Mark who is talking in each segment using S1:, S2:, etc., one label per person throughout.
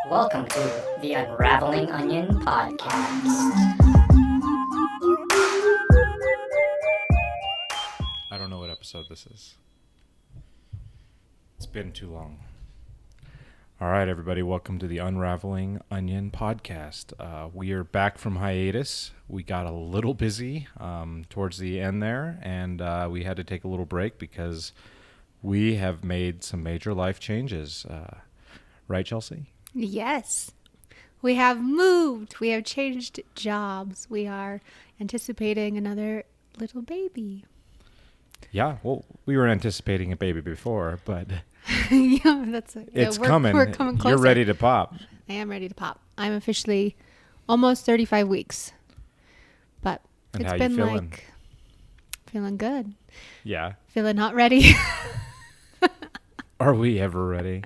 S1: Welcome to the Unraveling Onion podcast.
S2: I don't know what episode this is. It's been too long. All right, everybody, welcome to the Unraveling Onion podcast. We are back from hiatus. We got a little busy towards the end there, and we had to take a little break because we have made some major life changes. Right, Chelsea?
S3: Yes. We have moved. We have changed jobs. We are anticipating another little baby.
S2: Yeah, well, we were anticipating a baby before, but
S3: Yeah, that's it.
S2: it's
S3: We're
S2: coming.
S3: coming closer.
S2: You're ready to pop.
S3: I am ready to pop. I'm officially almost 35 weeks. But
S2: And
S3: it's
S2: how
S3: been
S2: you feeling?
S3: like feeling good.
S2: Yeah.
S3: Feeling not ready.
S2: Are we ever ready?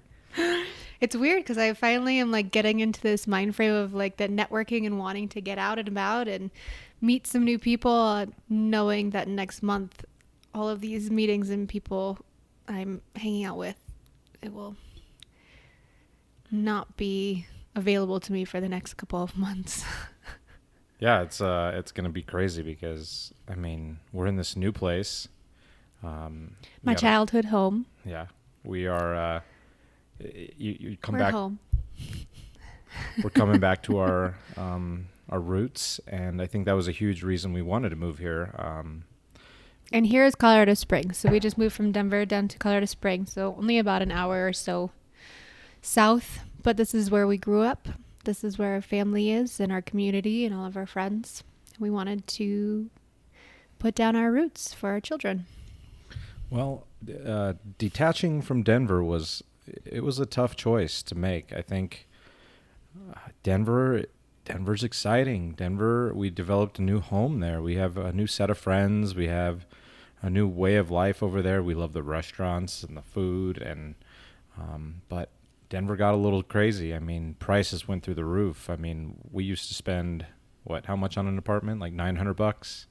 S3: It's weird because I finally am like getting into this mind frame of like the networking and wanting to get out and about and meet some new people, knowing that next month all of these meetings and people I'm hanging out with, it will not be available to me for the next couple of months.
S2: Yeah, it's gonna be crazy because I mean we're in this new place.
S3: My childhood home.
S2: Yeah, we are. You come
S3: We're
S2: back.
S3: home.
S2: We're coming back to our roots, and I think that was a huge reason we wanted to move here.
S3: And here is Colorado Springs. So we just moved from Denver down to Colorado Springs. So only about an hour or so south. But this is where we grew up. This is where our family is and our community and all of our friends. We wanted to put down our roots for our children.
S2: Well, detaching from Denver was a tough choice to make. I think Denver's exciting. Denver, we developed a new home there. We have a new set of friends. We have a new way of life over there. We love the restaurants and the food, and but Denver got a little crazy. I mean, prices went through the roof. I mean, we used to spend how much on an apartment? Like $900,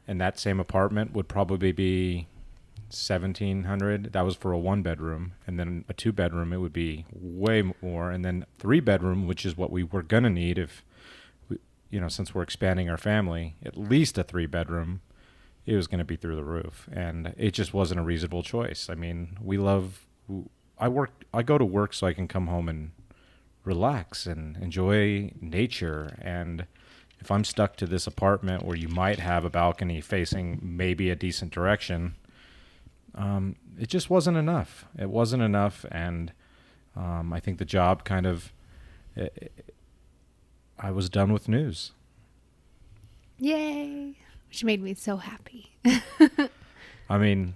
S2: and that same apartment would probably be $1,700. That was for a 1-bedroom, and then a 2-bedroom it would be way more, and then 3-bedroom, which is what we were gonna need if we, since we're expanding our family, at least a 3-bedroom. It was gonna be through the roof, and it just wasn't a reasonable choice. I mean, I go to work so I can come home and relax and enjoy nature, and if I'm stuck to this apartment where you might have a balcony facing maybe a decent direction, it just wasn't enough. It wasn't enough, and I think the job kind of, I was done with news.
S3: Yay. Which made me so happy.
S2: I mean,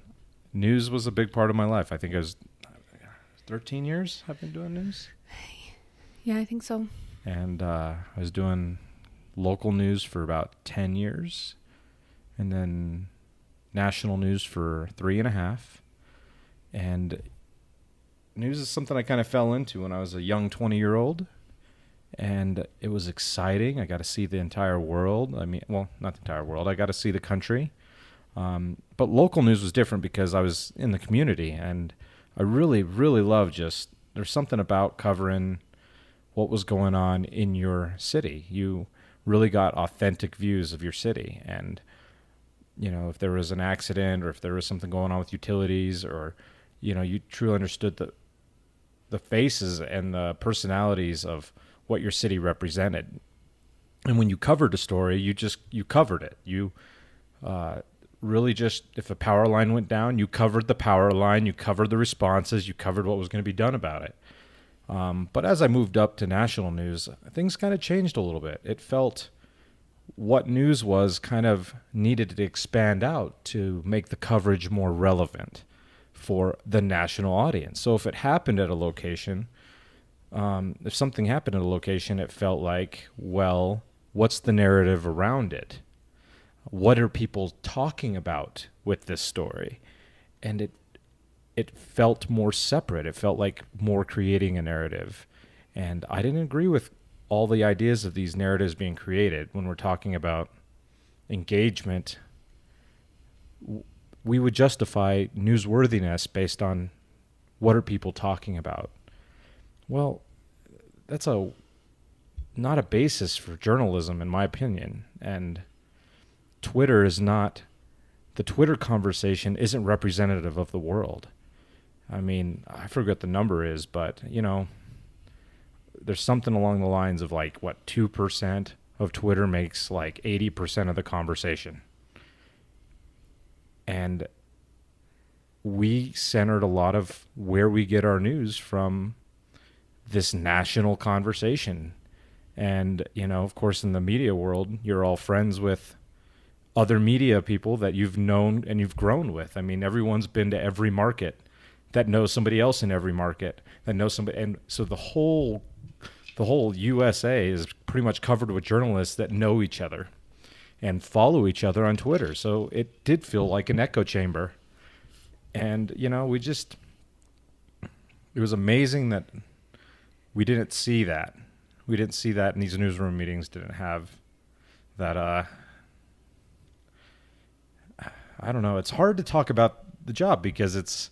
S2: news was a big part of my life. I think it was 13 years I've been doing news.
S3: Yeah, I think so.
S2: And I was doing local news for about 10 years, and then national news for 3.5. And news is something I kind of fell into when I was a young 20-year-old, and it was exciting. I got to see the entire world. I mean, well, not the entire world. I got to see the country. But local news was different because I was in the community, and I really, really loved there's something about covering what was going on in your city. You really got authentic views of your city, and if there was an accident or if there was something going on with utilities, or you truly understood the faces and the personalities of what your city represented. And when you covered a story, you covered it. You really just, if a power line went down, you covered the power line, you covered the responses, you covered what was going to be done about it. But as I moved up to national news, things kind of changed a little bit. It felt what news was kind of needed to expand out to make the coverage more relevant for the national audience. So if it happened at a location, if something happened at a location, it felt like, well, what's the narrative around it? What are people talking about with this story? And it felt more separate. It felt like more creating a narrative. And I didn't agree with all the ideas of these narratives being created. When we're talking about engagement, we would justify newsworthiness based on what are people talking about. Well, that's a not a basis for journalism, in my opinion. And Twitter is not, the Twitter conversation isn't representative of the world. I mean, I forget the number is, but, you know, there's something along the lines of like, what, 2% of Twitter makes like 80% of the conversation. And we centered a lot of where we get our news from this national conversation. And, you know, of course, in the media world, you're all friends with other media people that you've known and you've grown with. I mean, everyone's been to every market, that knows somebody else in every market, that knows somebody. And so the whole USA is pretty much covered with journalists that know each other and follow each other on Twitter. So it did feel like an echo chamber. And, you know, it was amazing that we didn't see that. We didn't see that in these newsroom meetings, didn't have that, I don't know. It's hard to talk about the job because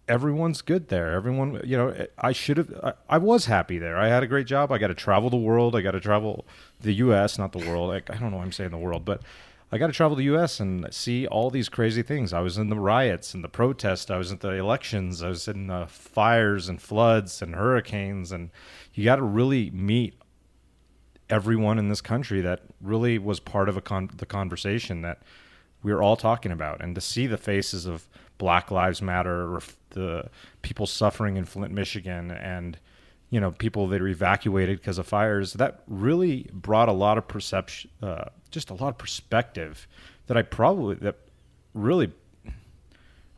S2: everyone's good there. Everyone, you know, I was happy there. I had a great job. I got to travel the world. I got to travel the U.S., not the world. I don't know why I'm saying the world, but I got to travel the U.S. and see all these crazy things. I was in the riots and the protests. I was at the elections. I was in the fires and floods and hurricanes. And you got to really meet everyone in this country that really was part of the conversation that we were all talking about. And to see the faces of Black Lives Matter, or the people suffering in Flint, Michigan, and, you know, people that are evacuated because of fires, that really brought a lot of perception, just a lot of perspective that I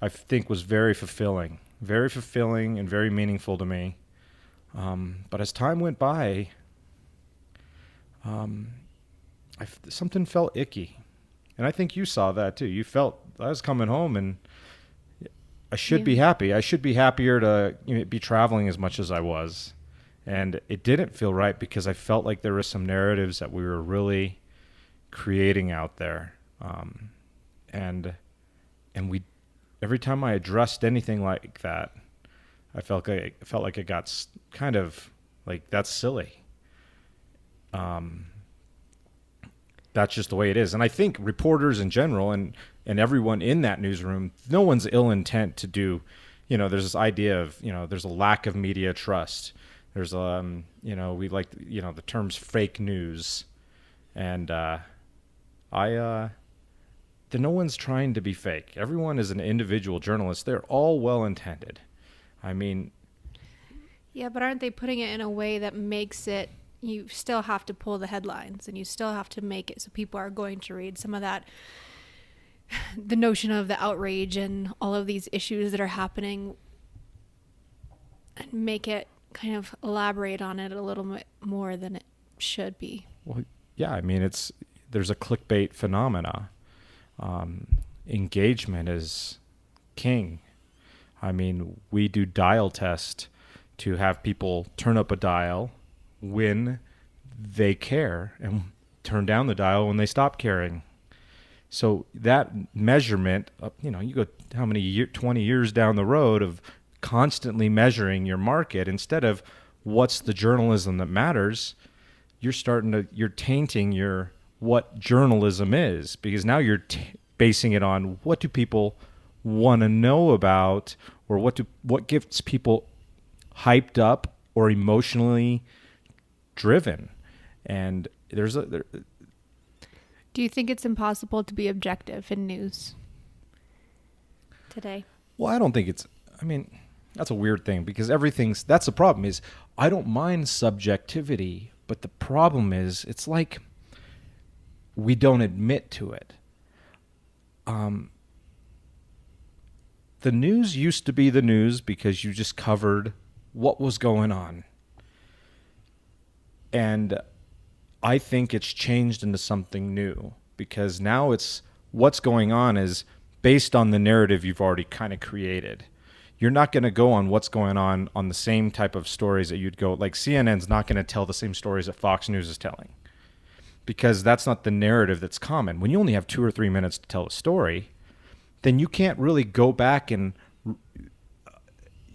S2: think was very fulfilling and very meaningful to me. But as time went by, something felt icky. And I think you saw that too. You felt, I was coming home and I should be happy. I should be happier to, you know, be traveling as much as I was. And it didn't feel right because I felt like there were some narratives that we were really creating out there. And we, every time I addressed anything like that, I felt like it got kind of like, that's silly. That's just the way it is. And I think reporters in general and everyone in that newsroom, no one's ill intent to do, you know, there's this idea of, you know, there's a lack of media trust. There's, you know, we like, you know, the terms fake news. And no one's trying to be fake. Everyone is an individual journalist. They're all well-intended. I mean.
S3: Yeah, but aren't they putting it in a way that makes it, you still have to pull the headlines and you still have to make it so people are going to read some of that, the notion of the outrage and all of these issues that are happening, and make it kind of elaborate on it a little bit more than it should be.
S2: Well, yeah, I mean, there's a clickbait phenomena. Engagement is king. I mean, we do dial test to have people turn up a dial when they care and turn down the dial when they stop caring. So that measurement, you know, you go how many 20 years down the road of constantly measuring your market instead of what's the journalism that matters, you're tainting what journalism is, because now you're basing it on what do people want to know about, or what gets people hyped up or emotionally driven. And do
S3: you think it's impossible to be objective in news today?
S2: Well, I don't think that's a weird thing, because that's the problem is I don't mind subjectivity, but the problem is it's like we don't admit to it. The news used to be the news because you just covered what was going on. And I think it's changed into something new, because now what's going on is based on the narrative you've already kind of created. You're not going to go on what's going on the same type of stories that you'd go, like CNN's not going to tell the same stories that Fox News is telling, because that's not the narrative that's common. When you only have 2 or 3 minutes to tell a story, then you can't really go back and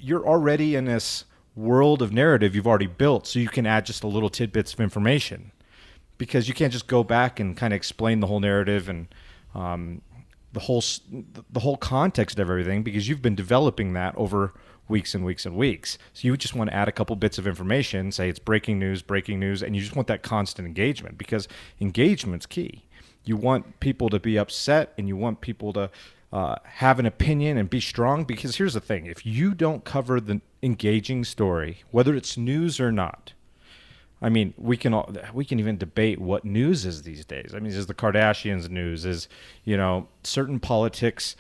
S2: you're already in this world of narrative you've already built, so you can add just a little tidbits of information, because you can't just go back and kind of explain the whole narrative and the whole context of everything, because you've been developing that over weeks and weeks and weeks. So you just want to add a couple bits of information, say it's breaking news, and you just want that constant engagement, because engagement's key. You want people to be upset, and you want people to have an opinion and be strong, because here's the thing. If you don't cover the engaging story, whether it's news or not, I mean, we can even debate what news is these days. I mean, is the Kardashians news? Is, certain politicians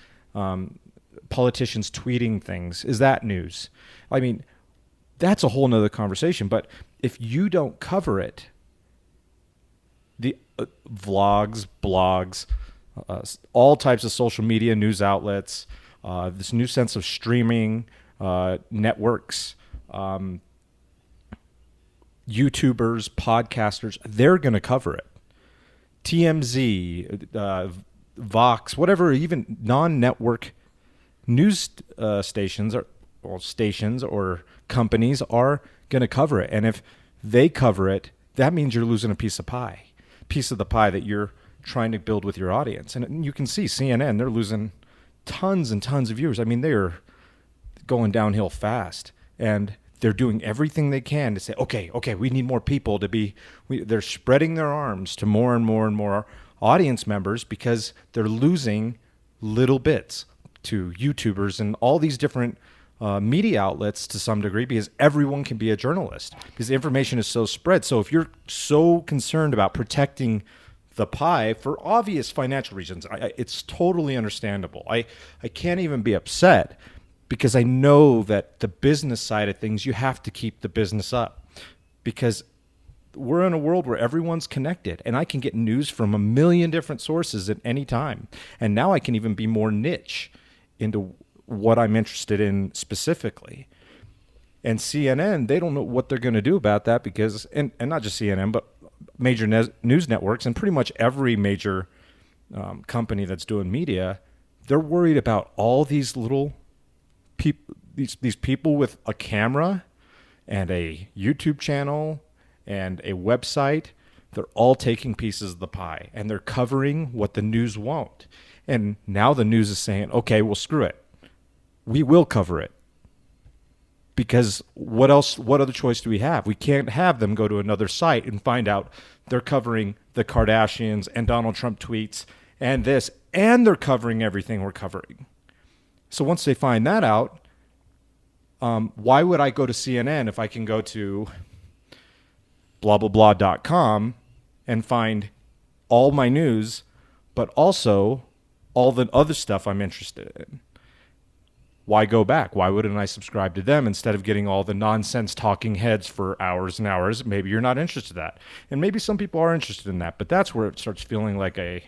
S2: tweeting things, is that news? I mean, that's a whole nother conversation. But if you don't cover it, the vlogs, blogs, all types of social media news outlets, this new sense of streaming, networks, YouTubers, podcasters, they're going to cover it. TMZ, Vox, whatever, even non-network news stations or companies are going to cover it. And if they cover it, that means you're losing a piece of the pie that you're trying to build with your audience. And you can see CNN, they're losing tons and tons of viewers. I mean, they're going downhill fast, and they're doing everything they can to say, okay, we need more people to be, they're spreading their arms to more and more and more audience members, because they're losing little bits to YouTubers and all these different media outlets to some degree, because everyone can be a journalist, because the information is so spread. So if you're so concerned about protecting the pie for obvious financial reasons, it's totally understandable. I can't even be upset, because I know that the business side of things, you have to keep the business up, because we're in a world where everyone's connected, and I can get news from a million different sources at any time. And now I can even be more niche into what I'm interested in specifically. And CNN, they don't know what they're going to do about that, because, and not just CNN, but major news networks and pretty much every major company that's doing media, they're worried about all these little people, these people with a camera and a YouTube channel and a website. They're all taking pieces of the pie, and they're covering what the news won't. And now the news is saying, okay, well, screw it. We will cover it. Because what other choice do we have? We can't have them go to another site and find out they're covering the Kardashians and Donald Trump tweets and this, and they're covering everything we're covering. So once they find that out, why would I go to CNN if I can go to blah-blah-blah.com and find all my news, but also all the other stuff I'm interested in? Why go back? Why wouldn't I subscribe to them instead of getting all the nonsense talking heads for hours and hours? Maybe you're not interested in that. And maybe some people are interested in that, but that's where it starts feeling like a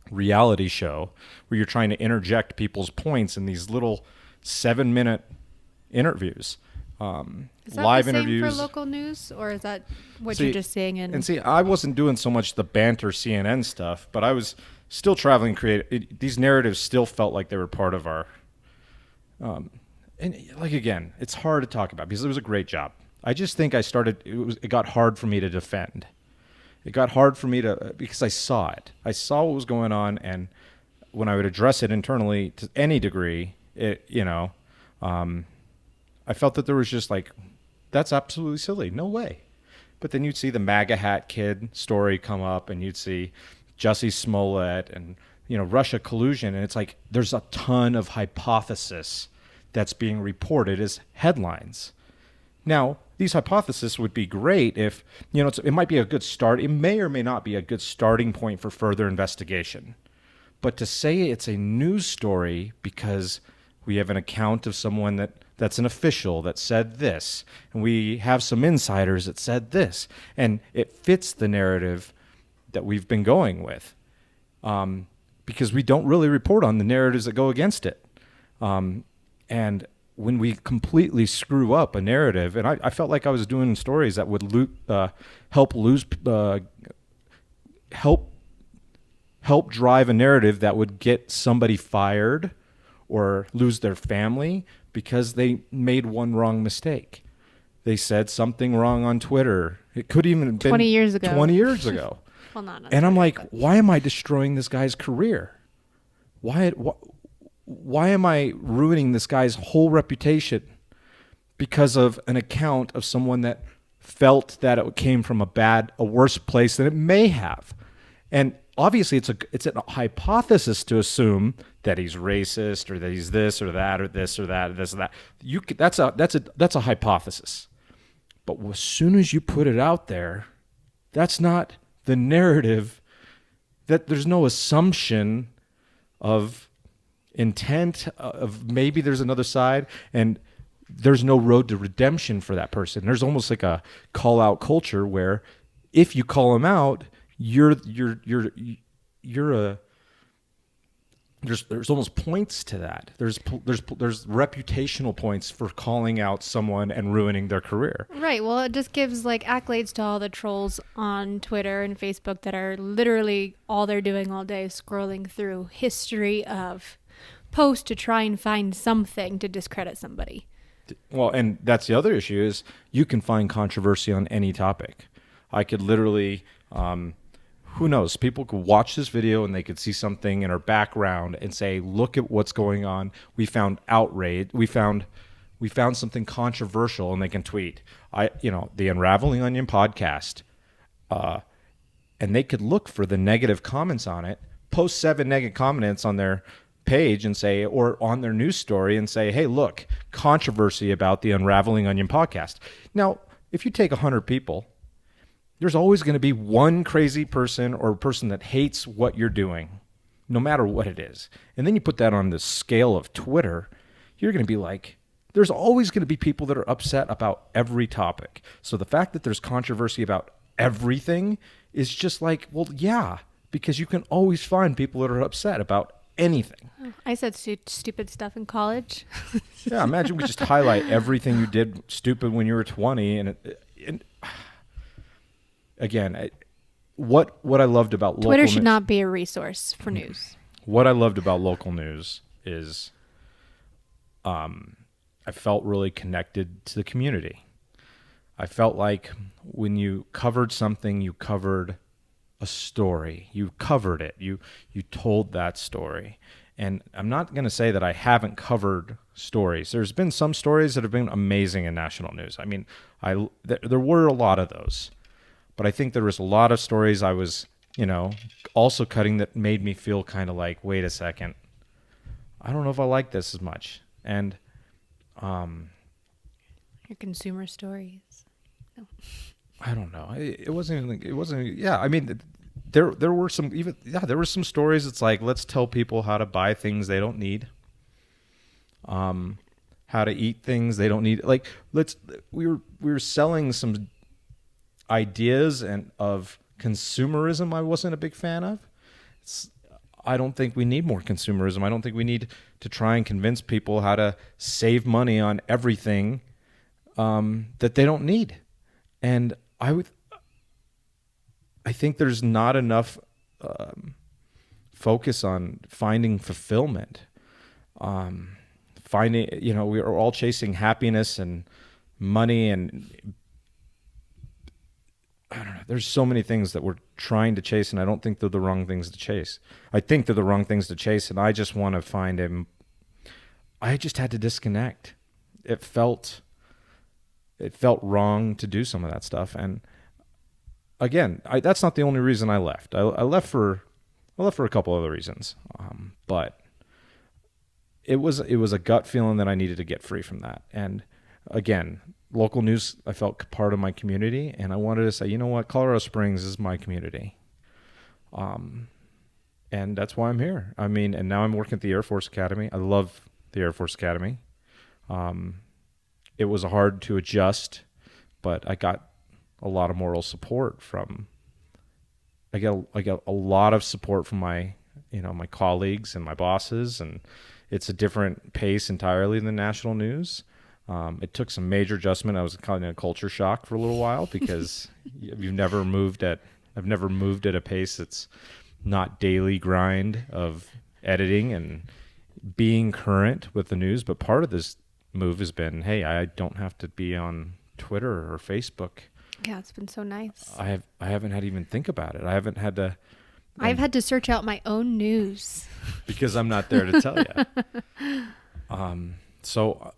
S2: reality show where you're trying to interject people's points in these little 7-minute interviews.
S3: Is that
S2: live
S3: the same
S2: interviews
S3: for local news, or is that what you're just saying?
S2: And see, I wasn't doing so much the banter CNN stuff, but I was still traveling creative. These narratives still felt like they were part of our... and like, again, it's hard to talk about because it was a great job. I just think it got hard for me to defend. It got hard for me because I saw it. I saw what was going on, and when I would address it internally to any degree, I felt that there was just like, that's absolutely silly. No way. But then you'd see the MAGA hat kid story come up, and you'd see Jussie Smollett and, Russia collusion. And it's like, there's a ton of hypothesis that's being reported as headlines. Now, these hypotheses would be great if, it might be a good start. It may or may not be a good starting point for further investigation. But to say it's a news story because we have an account of someone that's an official that said this, and we have some insiders that said this, and it fits the narrative that we've been going with, because we don't really report on the narratives that go against it. And when we completely screw up a narrative, and I felt like I was doing stories that would help drive a narrative that would get somebody fired or lose their family because they made one wrong mistake. They said something wrong on Twitter. It could even have been
S3: 20 years ago.
S2: 20 years ago.
S3: Well, not on
S2: And I'm
S3: Twitter,
S2: like,
S3: but-
S2: why am I destroying this guy's career? Why am I ruining this guy's whole reputation because of an account of someone that felt that it came from a worse place than it may have? And obviously it's a hypothesis to assume that he's racist or that he's this or that or this or that or this or that. That's a hypothesis. But as soon as you put it out there, that's not the narrative. That there's no assumption of intent of maybe there's another side, and there's no road to redemption for that person. There's almost like a call out culture where if you call him out, there's almost points to that. There's reputational points for calling out someone and ruining their career.
S3: Right. Well, it just gives like accolades to all the trolls on Twitter and Facebook that are literally all they're doing all day is scrolling through history of posts to try and find something to discredit somebody.
S2: Well, and that's the other issue is you can find controversy on any topic. I could literally, who knows, people could watch this video and they could see something in our background and say, look at what's going on. We found outrage. We found something controversial, and they can tweet, the Unraveling Onion podcast. And they could look for the negative comments on it, post 7 negative comments on their page and say, or on their news story and say, hey, look, controversy about the Unraveling Onion podcast. Now, if you take 100 people, there's always going to be one crazy person or a person that hates what you're doing, no matter what it is. And then you put that on the scale of Twitter, you're going to be like, there's always going to be people that are upset about every topic. So the fact that there's controversy about everything is just like, well, yeah, because you can always find people that are upset about anything.
S3: I said stupid stuff in college.
S2: Yeah, imagine we just highlight everything you did stupid when you were 20. And again, what I loved about local
S3: Twitter should not be a resource for news.
S2: What I loved about local news is I felt really connected to the community. I felt like when you covered something, you covered a story. You covered it. You told that story. And I'm not going to say that I haven't covered stories. There's been some stories that have been amazing in national news. I mean, there were a lot of those. But I think there was a lot of stories I was, also cutting that made me feel kind of like, wait a second, I don't know if I like this as much. And
S3: Your consumer stories. No.
S2: I don't know. It wasn't. Yeah. I mean, there were some there were some stories. It's like, let's tell people how to buy things they don't need. How to eat things they don't need. Like we were selling some ideas and of consumerism I wasn't a big fan of. I don't think we need more consumerism. I don't think we need to try and convince people how to save money on everything that they don't need. And I think there's not enough focus on finding fulfillment. We are all chasing happiness and money, and I don't know. There's so many things that we're trying to chase, and I don't think they're the wrong things to chase. I think they're the wrong things to chase, and I just want to find him. I just had to disconnect. It felt wrong to do some of that stuff, and again, that's not the only reason I left. I left for a couple other reasons, but it was a gut feeling that I needed to get free from that. And again, local news, I felt part of my community, and I wanted to say, you know what, Colorado Springs is my community. And that's why I'm here. I mean, and now I'm working at the Air Force Academy. I love the Air Force Academy. It was hard to adjust, but I got a lot of moral support I got a lot of support from my colleagues and my bosses, and it's a different pace entirely than national news. It took some major adjustment. I was kind of in a culture shock for a little while because I've never moved at a pace that's not daily grind of editing and being current with the news, but part of this move has been, hey, I don't have to be on Twitter or Facebook.
S3: Yeah, it's been so nice.
S2: I haven't had to even think about it. I haven't had to.
S3: I've had to search out my own news
S2: because I'm not there to tell you. So,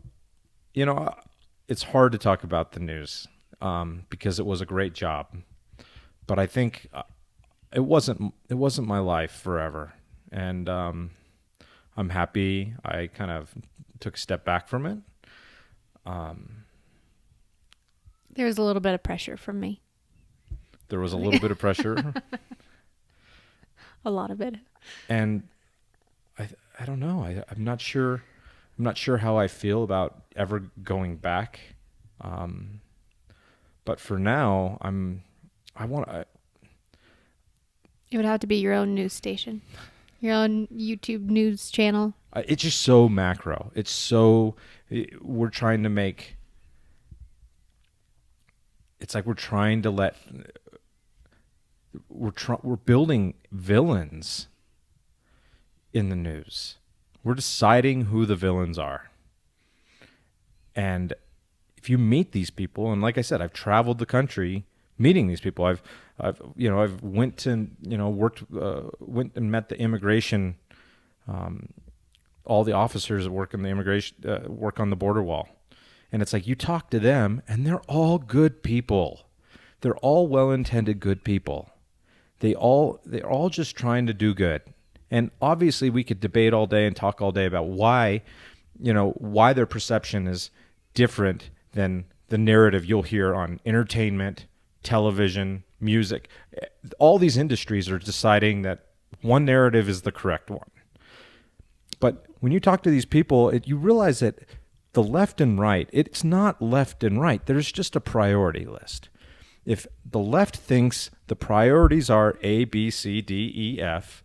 S2: it's hard to talk about the news because it was a great job, but I think it wasn't my life forever, and I'm happy I kind of took a step back from it.
S3: There was a little bit of pressure from me.
S2: There was a little bit of pressure.
S3: A lot of it.
S2: And I don't know. I'm not sure. I'm not sure how I feel about ever going back. But for now,
S3: It would have to be your own news station, your own YouTube news channel.
S2: It's just so macro. It's so, we're trying to make, it's like we're trying to let, we're building villains in the news. We're deciding who the villains are. And if you meet these people, and like I said, I've traveled the country meeting these people. I've went and met the immigration, all the officers that work in the immigration, work on the border wall. And it's like you talk to them and they're all good people. They're all well-intended good people. They're all just trying to do good. And obviously we could debate all day and talk all day about why their perception is different than the narrative you'll hear on entertainment, television, music. All these industries are deciding that one narrative is the correct one. But when you talk to these people, you realize that the left and right, it's not left and right. There's just a priority list. If the left thinks the priorities are A, B, C, D, E, F,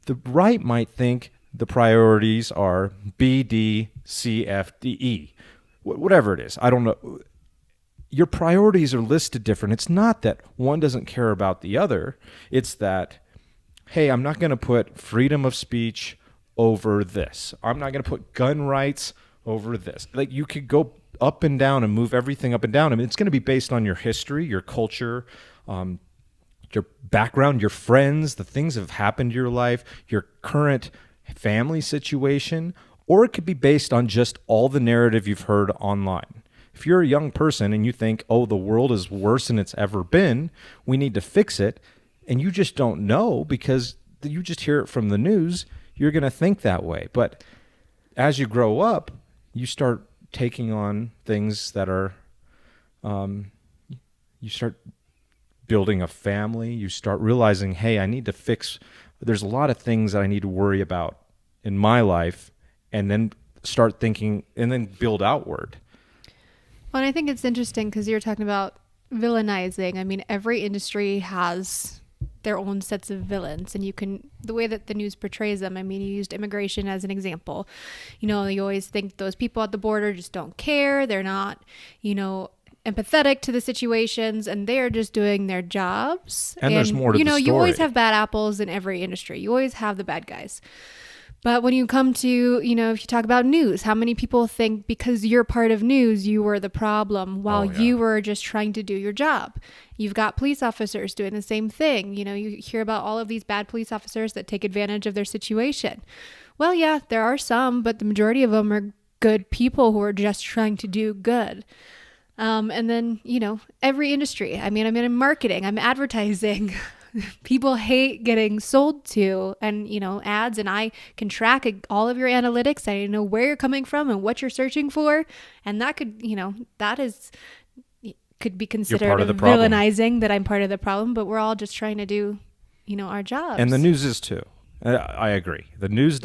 S2: the right might think the priorities are B, D, C, F, D, E. Whatever it is. I don't know. Your priorities are listed different. It's not that one doesn't care about the other. It's that, hey, I'm not going to put freedom of speech over this. I'm not going to put gun rights over this. Like, you could go up and down and move everything up and down. I mean, it's going to be based on your history, your culture, your background, your friends, the things that have happened to your life, your current family situation, or it could be based on just all the narrative you've heard online. If you're a young person and you think, oh, the world is worse than it's ever been, we need to fix it, and you just don't know because you just hear it from the news, you're going to think that way. But as you grow up, you start taking on things that are, you start building a family. You start realizing, hey, I need to fix, there's a lot of things that I need to worry about in my life, and then start thinking and then build outward.
S3: Well, and I think it's interesting because you're talking about villainizing. I mean, every industry has their own sets of villains, and the way that the news portrays them. I mean, you used immigration as an example. You always think those people at the border just don't care. They're not, empathetic to the situations, and they're just doing their jobs.
S2: And there's more to the story.
S3: You always have bad apples in every industry. You always have the bad guys. But when you come to, if you talk about news, how many people think because you're part of news, you were the problem while you were just trying to do your job? You've got police officers doing the same thing. You hear about all of these bad police officers that take advantage of their situation. Well, yeah, there are some, but the majority of them are good people who are just trying to do good. And then, every industry. I mean, I'm in marketing, I'm advertising. People hate getting sold to and, ads, and I can track all of your analytics. I know where you're coming from and what you're searching for. And that could, could be considered villainizing that I'm part of the problem, but we're all just trying to do, our jobs.
S2: And the news is too. I agree. The news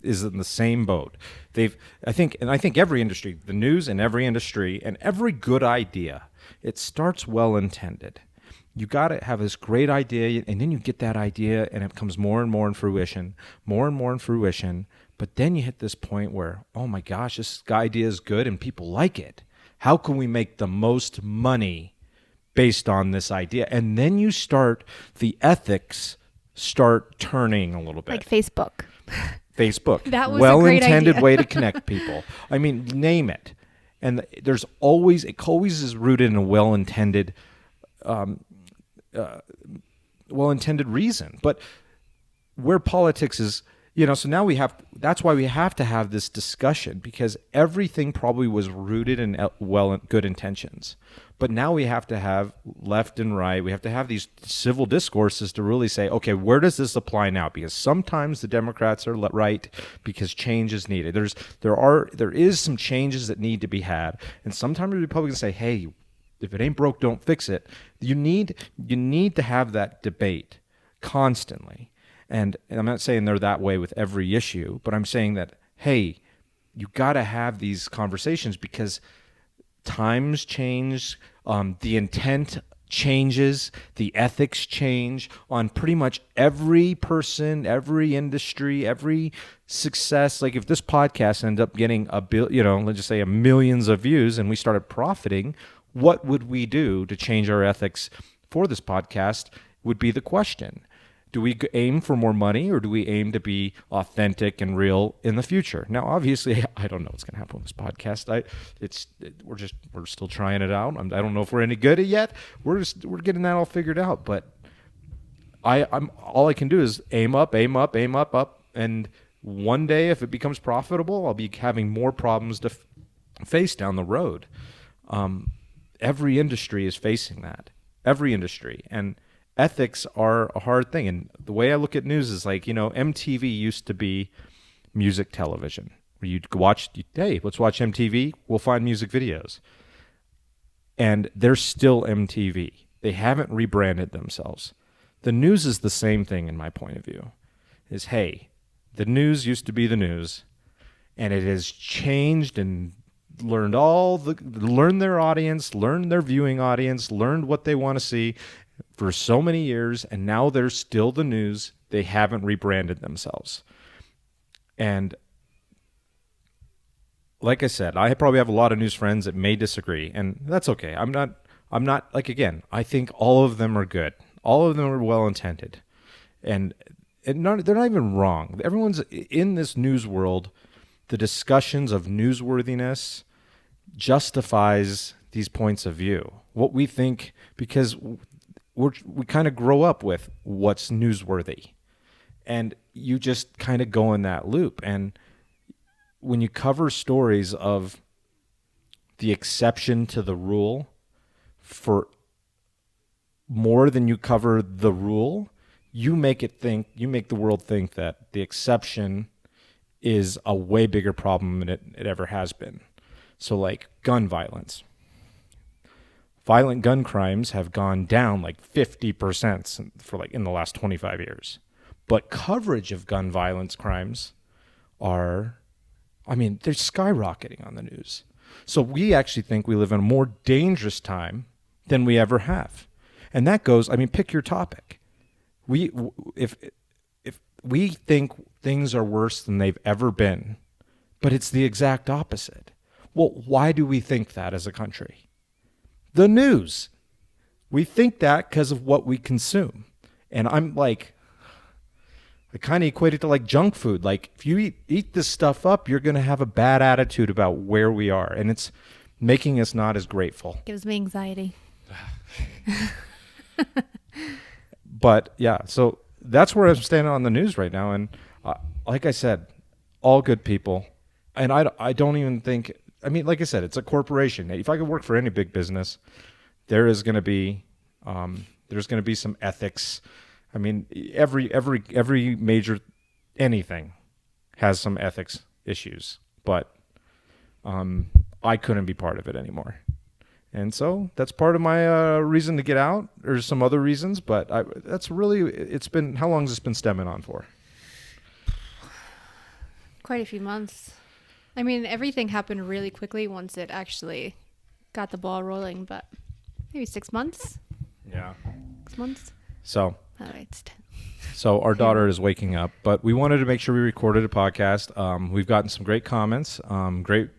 S2: is in the same boat. I think every industry, the news in every industry and every good idea, it starts well intended. You got to have this great idea, and then you get that idea, and it comes more and more in fruition. But then you hit this point where, oh my gosh, this idea is good, and people like it. How can we make the most money based on this idea? And then the ethics start turning a little bit.
S3: Like Facebook.
S2: Facebook.
S3: That was a great
S2: well-intended
S3: idea.
S2: way to connect people. I mean, name it. And there's always, it always is rooted in a well-intended reason. But where politics is, so now that's why we have to have this discussion, because everything probably was rooted in good intentions. But now we have to have left and right. We have to have these civil discourses to really say, okay, where does this apply now? Because sometimes the Democrats are right because change is needed. There is some changes that need to be had. And sometimes the Republicans say, hey, if it ain't broke, don't fix it. You need to have that debate constantly. And I'm not saying they're that way with every issue, but I'm saying that, hey, you got to have these conversations because times change, the intent changes, the ethics change on pretty much every person, every industry, every success. Like if this podcast ended up getting let's just say millions of views and we started profiting, what would we do to change our ethics for this podcast would be the question. Do we aim for more money, or do we aim to be authentic and real in the future? Now, obviously, I don't know what's going to happen with this podcast. We're still trying it out. I don't know if we're any good at it yet. We're getting that all figured out. But I'm all I can do is aim up, up, and one day, if it becomes profitable, I'll be having more problems to face down the road. Every industry is facing that. Every industry. And ethics are a hard thing. And the way I look at news is like, MTV used to be music television where you'd watch, hey, let's watch MTV. We'll find music videos. And they're still MTV. They haven't rebranded themselves. The news is the same thing in my point of view. Is, hey, the news used to be the news and it has changed and learned their audience, learned their viewing audience, learned what they want to see for so many years, and now they're still the news. They haven't rebranded themselves. And like I said, I probably have a lot of news friends that may disagree, and that's okay. I'm not like, again, I think all of them are good. All of them are well-intended. And they're not even wrong. Everyone's in this news world. The discussions of newsworthiness justifies these points of view. What we think, because we kind of grow up with what's newsworthy, and you just kind of go in that loop. And when you cover stories of the exception to the rule for more than you cover the rule, you make the world think that the exception is a way bigger problem than it ever has been. So like gun violence. Violent gun crimes have gone down like 50% for in the last 25 years. But coverage of gun violence crimes they're skyrocketing on the news. So we actually think we live in a more dangerous time than we ever have. And that goes, pick your topic. If we think things are worse than they've ever been, but it's the exact opposite. Well, why do we think that as a country? The news. We think that because of what we consume. And I kind of equate it to like junk food. Like if you eat this stuff up, you're going to have a bad attitude about where we are. And it's making us not as grateful.
S3: Gives me anxiety.
S2: But yeah, so that's where I'm standing on the news right now. And like I said, all good people. And I don't even think, like I said, it's a corporation. If I could work for any big business, there's going to be some ethics. Every major anything has some ethics issues, but I couldn't be part of it anymore. And so that's part of my reason to get out. There's some other reasons, but that's really, how long has this been stemming on for?
S3: Quite a few months. Everything happened really quickly once it actually got the ball rolling, but maybe 6 months. Yeah. 6 months.
S2: So.
S3: All right, it's 10.
S2: So our daughter is waking up, but we wanted to make sure we recorded a podcast. We've gotten some great comments, great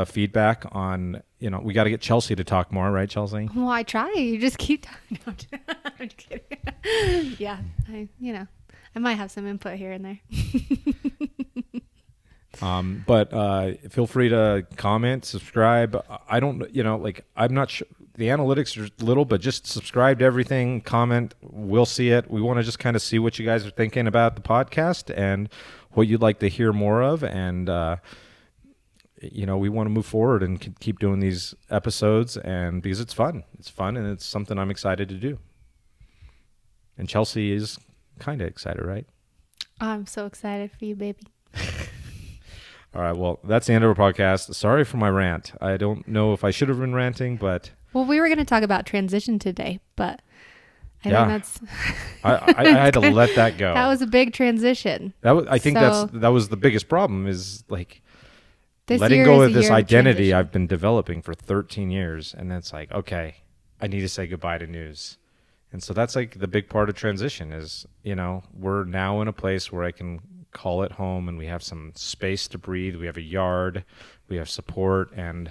S2: feedback on, we got to get Chelsea to talk more, right, Chelsea?
S3: Well, I try. You just keep talking. No, I'm just kidding. Yeah, I might have some input here and there.
S2: But feel free to comment, subscribe. I don't, I'm not sure. The analytics are little, but just subscribe to everything, comment. We'll see it. We want to just kind of see what you guys are thinking about the podcast and what you'd like to hear more of. And, we want to move forward and keep doing these episodes, and because it's fun. It's fun, and it's something I'm excited to do. And Chelsea is kind of excited, right?
S3: I'm so excited for you, baby.
S2: All right, well, that's the end of our podcast. Sorry for my rant. I don't know if I should have been ranting, but...
S3: Well, we were going to talk about transition today, but I think that's...
S2: I had to let that go.
S3: That was a big transition.
S2: I think that was the biggest problem is like letting
S3: go
S2: of this identity I've been developing for 13 years. And it's like, okay, I need to say goodbye to news. And so that's like the big part of transition is, we're now in a place where I can call it home and we have some space to breathe. We have a yard, we have support, and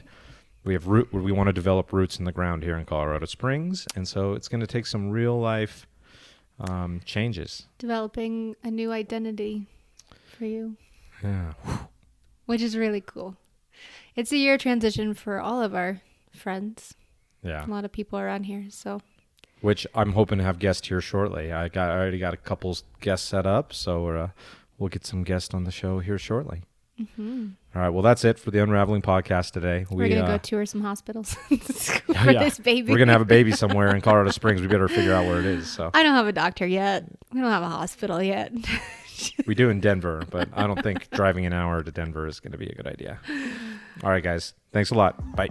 S2: we want to develop roots in the ground here in Colorado Springs. And so it's going to take some real life changes.
S3: Developing a new identity for you.
S2: Yeah.
S3: Which is really cool. It's a year transition for all of our friends.
S2: Yeah.
S3: A lot of people around here, so.
S2: Which I'm hoping to have guests here shortly. I already got a couple guests set up, so we'll get some guests on the show here shortly.
S3: Mm-hmm.
S2: All right, well, that's it for the Unraveling podcast today.
S3: We're going to go tour some hospitals for this baby.
S2: We're going to have a baby somewhere in Colorado Springs. We better figure out where it is. So
S3: I don't have a doctor yet. We don't have a hospital yet.
S2: We do in Denver, but I don't think driving an hour to Denver is going to be a good idea. All right, guys. Thanks a lot. Bye.